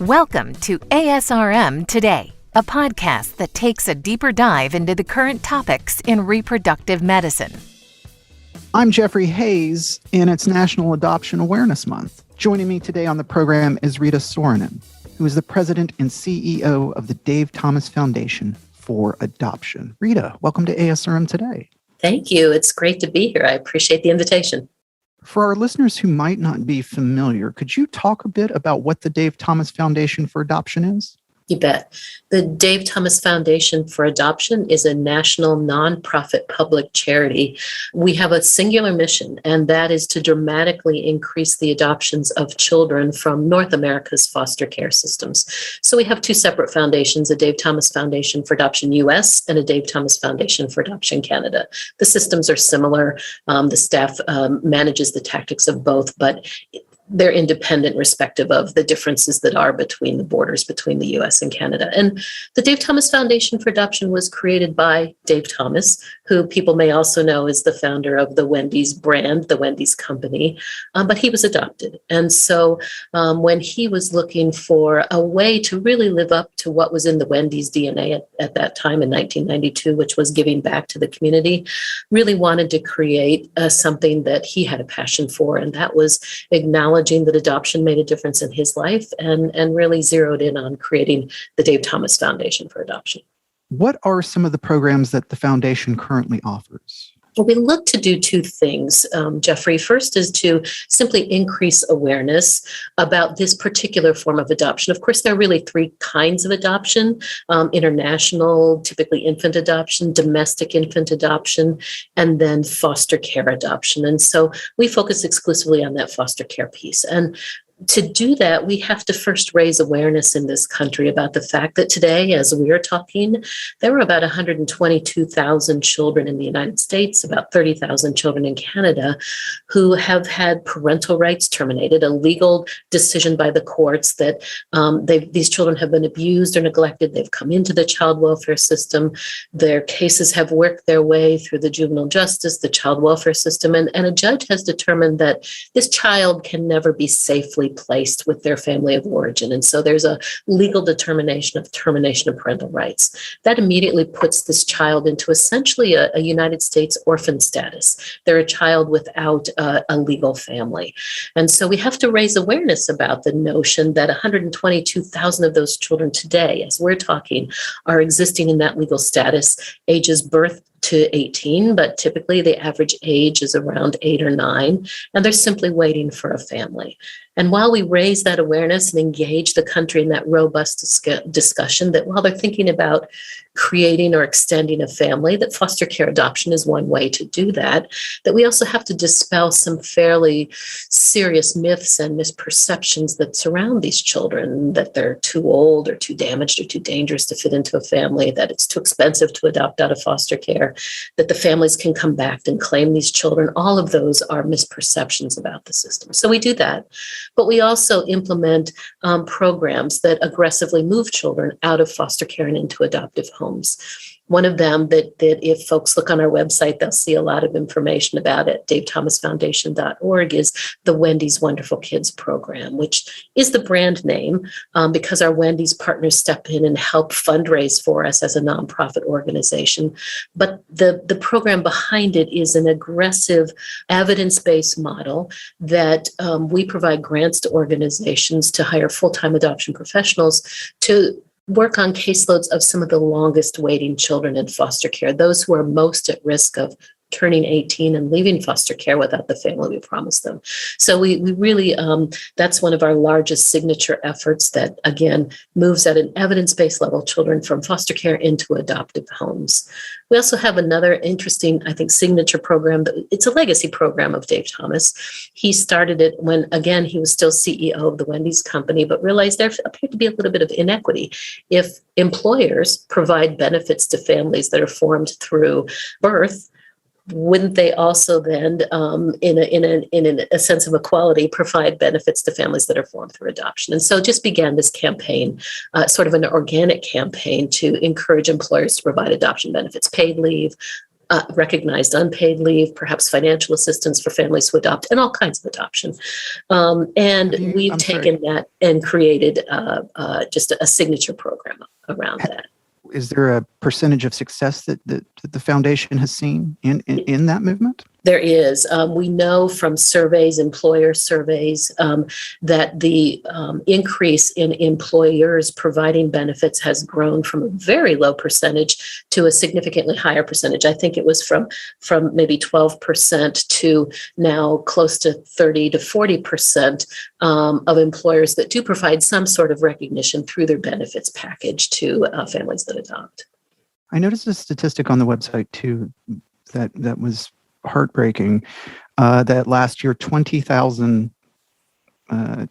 Welcome to ASRM Today, a podcast that takes a deeper dive into the current topics in reproductive medicine. I'm Jeffrey Hayes, and it's National Adoption Awareness Month. Joining me today on the program is Rita Soronen, who is the president and CEO of the Dave Thomas Foundation for Adoption. Rita, welcome to ASRM Today. Thank you. It's great to be here. I appreciate the invitation. For our listeners who might not be familiar, could you talk a bit about what the Dave Thomas Foundation for Adoption is? You bet. The Dave Thomas Foundation for Adoption is a national nonprofit public charity. We have a singular mission, and that is to dramatically increase the adoptions of children from North America's foster care systems. So we have two separate foundations, a Dave Thomas Foundation for Adoption US and a Dave Thomas Foundation for Adoption Canada. The systems are similar. The staff manages the tactics of both, but they're independent respective of the differences that are between the borders between the US and Canada. And the Dave Thomas Foundation for Adoption was created by Dave Thomas, who people may also know is the founder of the Wendy's brand, the Wendy's company, but he was adopted. And so when he was looking for a way to really live up to what was in the Wendy's DNA at that time in 1992, which was giving back to the community, really wanted to create something that he had a passion for, and that was acknowledging that adoption made a difference in his life and really zeroed in on creating the Dave Thomas Foundation for Adoption. What are some of the programs that the foundation currently offers? Well, we look to do two things, Jeffrey. First is to simply increase awareness about this particular form of adoption. Of course, there are really three kinds of adoption: international, typically infant adoption, domestic infant adoption, and then foster care adoption. And so we focus exclusively on that foster care piece. And to do that, we have to first raise awareness in this country about the fact that today, as we are talking, there are about 122,000 children in the United States, about 30,000 children in Canada, who have had parental rights terminated, a legal decision by the courts that these children have been abused or neglected. They've come into the child welfare system. Their cases have worked their way through the juvenile justice, the child welfare system, and a judge has determined that this child can never be safely placed with their family of origin. And so there's a legal determination of termination of parental rights. That immediately puts this child into essentially a United States orphan status. They're a child without a legal family. And so we have to raise awareness about the notion that 122,000 of those children today, as we're talking, are existing in that legal status, ages birth to 18, but typically the average age is around 8 or 9, and they're simply waiting for a family. And while we raise that awareness and engage the country in that robust discussion, that while they're thinking about creating or extending a family, that foster care adoption is one way to do that, that we also have to dispel some fairly serious myths and misperceptions that surround these children, that they're too old or too damaged or too dangerous to fit into a family, that it's too expensive to adopt out of foster care, that the families can come back and claim these children. All of those are misperceptions about the system. So we do that. But we also implement programs that aggressively move children out of foster care and into adoptive homes. One of them that if folks look on our website, they'll see a lot of information about it, davethomasfoundation.org, is the Wendy's Wonderful Kids program, which is the brand name because our Wendy's partners step in and help fundraise for us as a nonprofit organization. But the program behind it is an aggressive evidence-based model that we provide grants to organizations to hire full-time adoption professionals to work on caseloads of some of the longest waiting children in foster care, those who are most at risk of turning 18 and leaving foster care without the family we promised them. So we really, that's one of our largest signature efforts that, again, moves at an evidence-based level children from foster care into adoptive homes. We also have another interesting, I think, signature program. It's a legacy program of Dave Thomas. He started it when, again, he was still CEO of the Wendy's company, but realized there appeared to be a little bit of inequity. If employers provide benefits to families that are formed through birth, wouldn't they also then, in a sense of equality, provide benefits to families that are formed through adoption? And so just began this campaign, sort of an organic campaign to encourage employers to provide adoption benefits, paid leave, recognized unpaid leave, perhaps financial assistance for families who adopt, and all kinds of adoption. We've taken that and created just a signature program around that. Is there a percentage of success that the foundation has seen in that movement? There is. We know from surveys, employer surveys, that the increase in employers providing benefits has grown from a very low percentage to a significantly higher percentage. I think it was from maybe 12% to now close to 30 to 40% of employers that do provide some sort of recognition through their benefits package to families that adopt. I noticed a statistic on the website too that was heartbreaking, that last year 20,000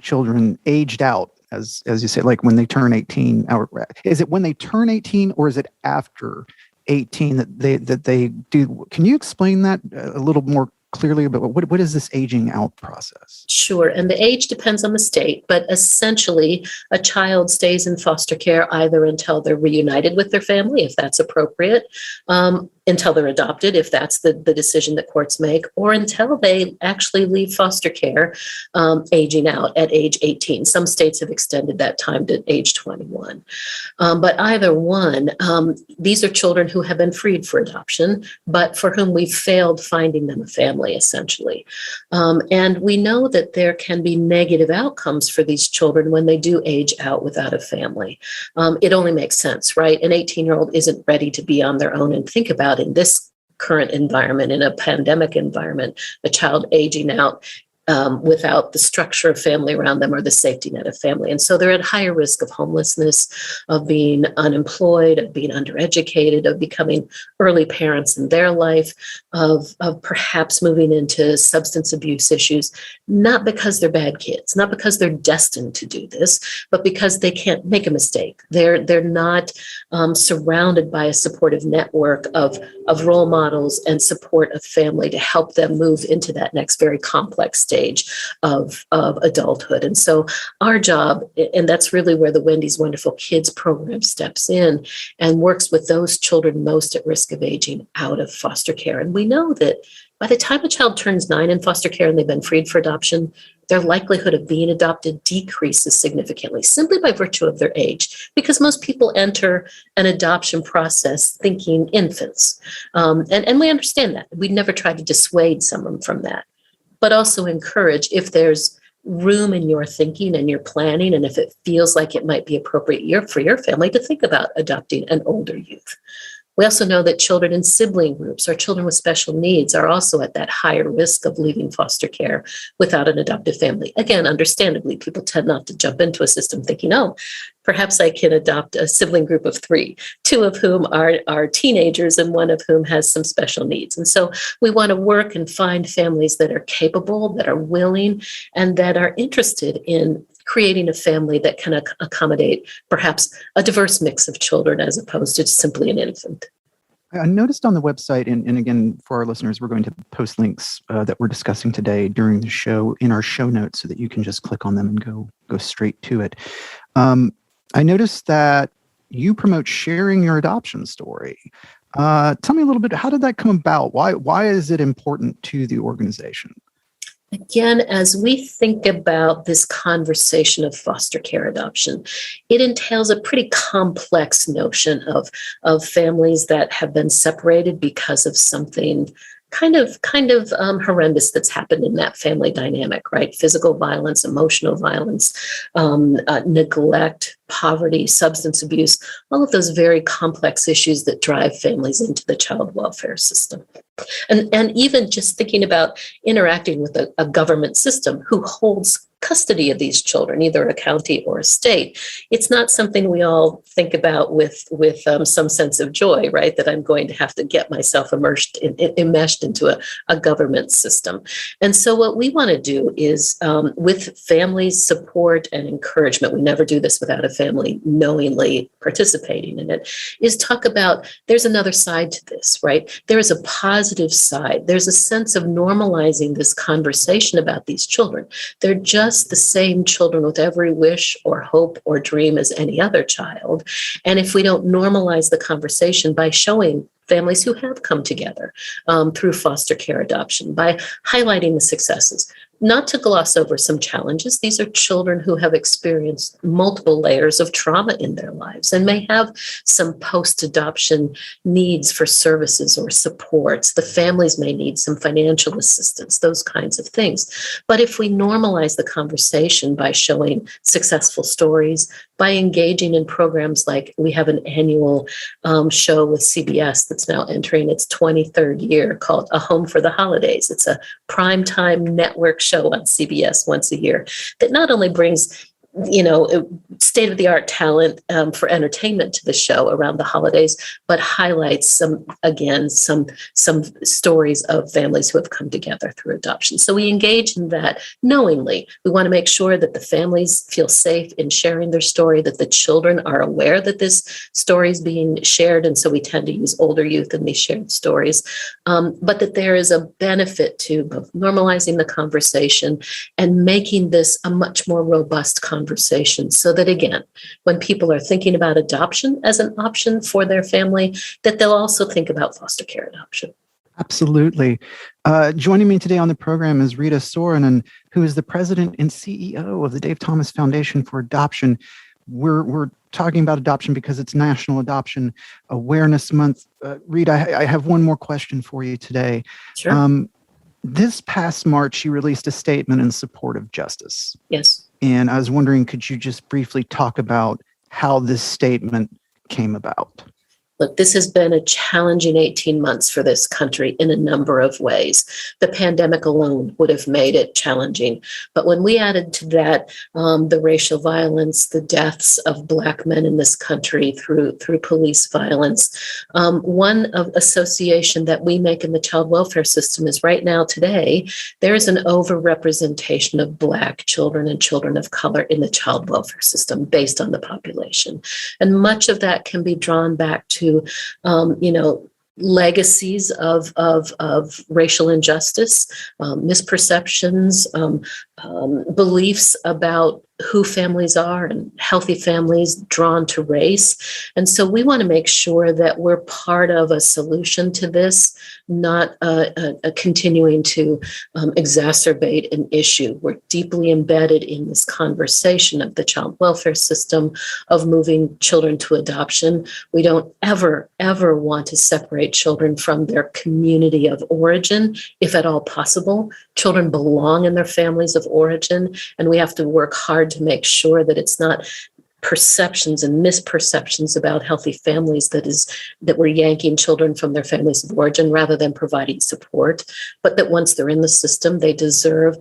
children aged out, as you say, like when they turn 18. Is it when they turn 18 or is it after 18 that they do? Can you explain that a little more clearly about what is this aging out process? Sure. And the age depends on the state, but essentially a child stays in foster care either until they're reunited with their family, if that's appropriate, until they're adopted, if that's the decision that courts make, or until they actually leave foster care, aging out at age 18. Some states have extended that time to age 21. But either one, these are children who have been freed for adoption, but for whom we've failed finding them a family, essentially. And we know that there can be negative outcomes for these children when they do age out without a family. It only makes sense, right? An 18-year-old isn't ready to be on their own and think about in this current environment, in a pandemic environment, a child aging out without the structure of family around them or the safety net of family. And so they're at higher risk of homelessness, of being unemployed, of being undereducated, of becoming early parents in their life, of perhaps moving into substance abuse issues, not because they're bad kids, not because they're destined to do this, but because they can't make a mistake. They're not surrounded by a supportive network of role models and support of family to help them move into that next very complex stage of adulthood. And so our job, and that's really where the Wendy's Wonderful Kids program steps in and works with those children most at risk of aging out of foster care. And we know that by the time a child turns 9 in foster care and they've been freed for adoption, their likelihood of being adopted decreases significantly simply by virtue of their age, because most people enter an adoption process thinking infants. And we understand that. We never try to dissuade someone from that, but also encourage, if there's room in your thinking and your planning, and if it feels like it might be appropriate for your family to think about adopting an older youth. We also know that children in sibling groups or children with special needs are also at that higher risk of leaving foster care without an adoptive family. Again, understandably, people tend not to jump into a system thinking, oh, perhaps I can adopt a sibling group of 3, 2 of whom are teenagers and 1 of whom has some special needs. And so we want to work and find families that are capable, that are willing, and that are interested in creating a family that can accommodate perhaps a diverse mix of children as opposed to simply an infant. I noticed on the website, and again, for our listeners, we're going to post links that we're discussing today during the show in our show notes so that you can just click on them and go straight to it. I noticed that you promote sharing your adoption story. Tell me a little bit, how did that come about? Why is it important to the organization? Again, as we think about this conversation of foster care adoption, it entails a pretty complex notion of families that have been separated because of something kind of horrendous that's happened in that family dynamic, right? Physical violence, emotional violence, neglect, poverty, substance abuse, all of those very complex issues that drive families into the child welfare system. And even just thinking about interacting with a government system who holds custody of these children, either a county or a state, it's not something we all think about with some sense of joy, right? That I'm going to have to get myself enmeshed into a government system. And so what we want to do is, with families' support and encouragement, we never do this without a family knowingly participating in it, is talk about there's another side to this, right? There is a positive side. There's a sense of normalizing this conversation about these children. They're just the same children with every wish or hope or dream as any other child. And if we don't normalize the conversation by showing families who have come together through foster care adoption, by highlighting the successes. Not to gloss over some challenges. These are children who have experienced multiple layers of trauma in their lives and may have some post-adoption needs for services or supports. The families may need some financial assistance, those kinds of things. But if we normalize the conversation by showing successful stories, by engaging in programs like we have an annual show with CBS that's now entering its 23rd year called A Home for the Holidays. It's a primetime network show on CBS once a year that not only brings state-of-the-art talent for entertainment to the show around the holidays, but highlights some stories of families who have come together through adoption. So we engage in that knowingly. We want to make sure that the families feel safe in sharing their story, that the children are aware that this story is being shared, and so we tend to use older youth in these shared stories, but that there is a benefit to both normalizing the conversation and making this a much more robust conversation, so that, again, when people are thinking about adoption as an option for their family, that they'll also think about foster care adoption. Absolutely. Joining me today on the program is Rita Soronen, who is the president and CEO of the Dave Thomas Foundation for Adoption. We're talking about adoption because it's National Adoption Awareness Month. Rita, I have one more question for you today. Sure. This past March, you released a statement in support of justice. Yes. And I was wondering, could you just briefly talk about how this statement came about? Look, this has been a challenging 18 months for this country in a number of ways. The pandemic alone would have made it challenging. But when we added to that the racial violence, the deaths of Black men in this country through police violence, one association that we make in the child welfare system is right now today, there is an overrepresentation of Black children and children of color in the child welfare system based on the population. And much of that can be drawn back to legacies of racial injustice, misperceptions, beliefs about who families are and healthy families drawn to race. And so we want to make sure that we're part of a solution to this, not continuing to exacerbate an issue. We're deeply embedded in this conversation of the child welfare system, of moving children to adoption. We don't ever want to separate children from their community of origin, if at all possible. Children belong in their families of origin, and we have to work hard to make sure that it's not perceptions and misperceptions about healthy families that we're yanking children from their families of origin rather than providing support, but that once they're in the system, they deserve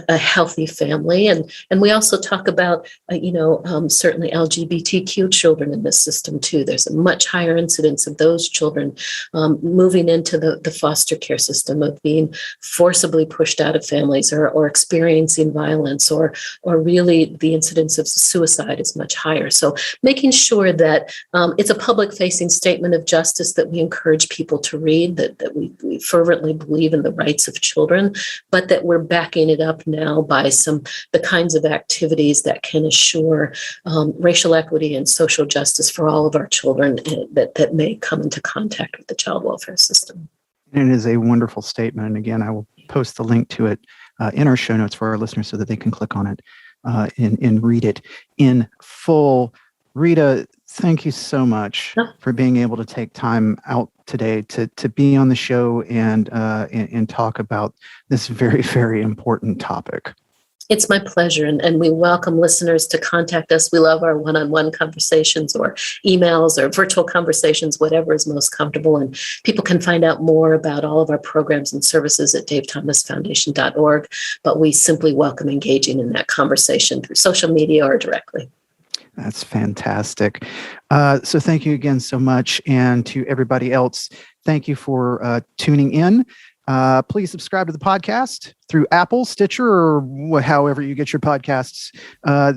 a healthy family. And we also talk about, certainly LGBTQ children in this system too. There's a much higher incidence of those children moving into the foster care system, of being forcibly pushed out of families or experiencing violence, or really the incidence of suicide is much higher. So making sure that it's a public facing statement of justice that we encourage people to read, that we fervently believe in the rights of children, but that we're backing it up now by the kinds of activities that can assure racial equity and social justice for all of our children that may come into contact with the child welfare system. It is a wonderful statement. And again, I will post the link to it in our show notes for our listeners so that they can click on it and read it in full. Rita, thank you so much for being able to take time out today to be on the show and talk about this very, very important topic. It's my pleasure, and we welcome listeners to contact us. We love our one-on-one conversations or emails or virtual conversations, whatever is most comfortable. And people can find out more about all of our programs and services at davethomasfoundation.org. But we simply welcome engaging in that conversation through social media or directly. That's fantastic. So thank you again so much. And to everybody else, thank you for tuning in. Please subscribe to the podcast through Apple, Stitcher, or however you get your podcasts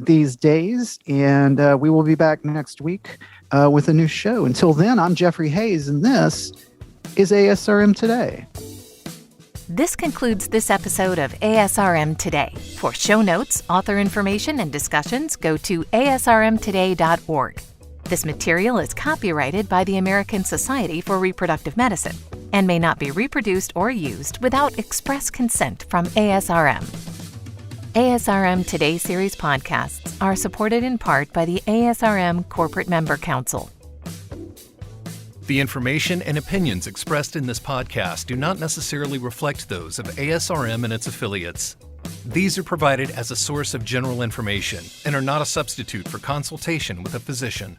these days. And we will be back next week with a new show. Until then, I'm Jeffrey Hayes, and this is ASRM Today. This concludes this episode of ASRM Today. For show notes, author information, and discussions, go to asrmtoday.org. This material is copyrighted by the American Society for Reproductive Medicine and may not be reproduced or used without express consent from ASRM. ASRM Today series podcasts are supported in part by the ASRM Corporate Member Council. The information and opinions expressed in this podcast do not necessarily reflect those of ASRM and its affiliates. These are provided as a source of general information and are not a substitute for consultation with a physician.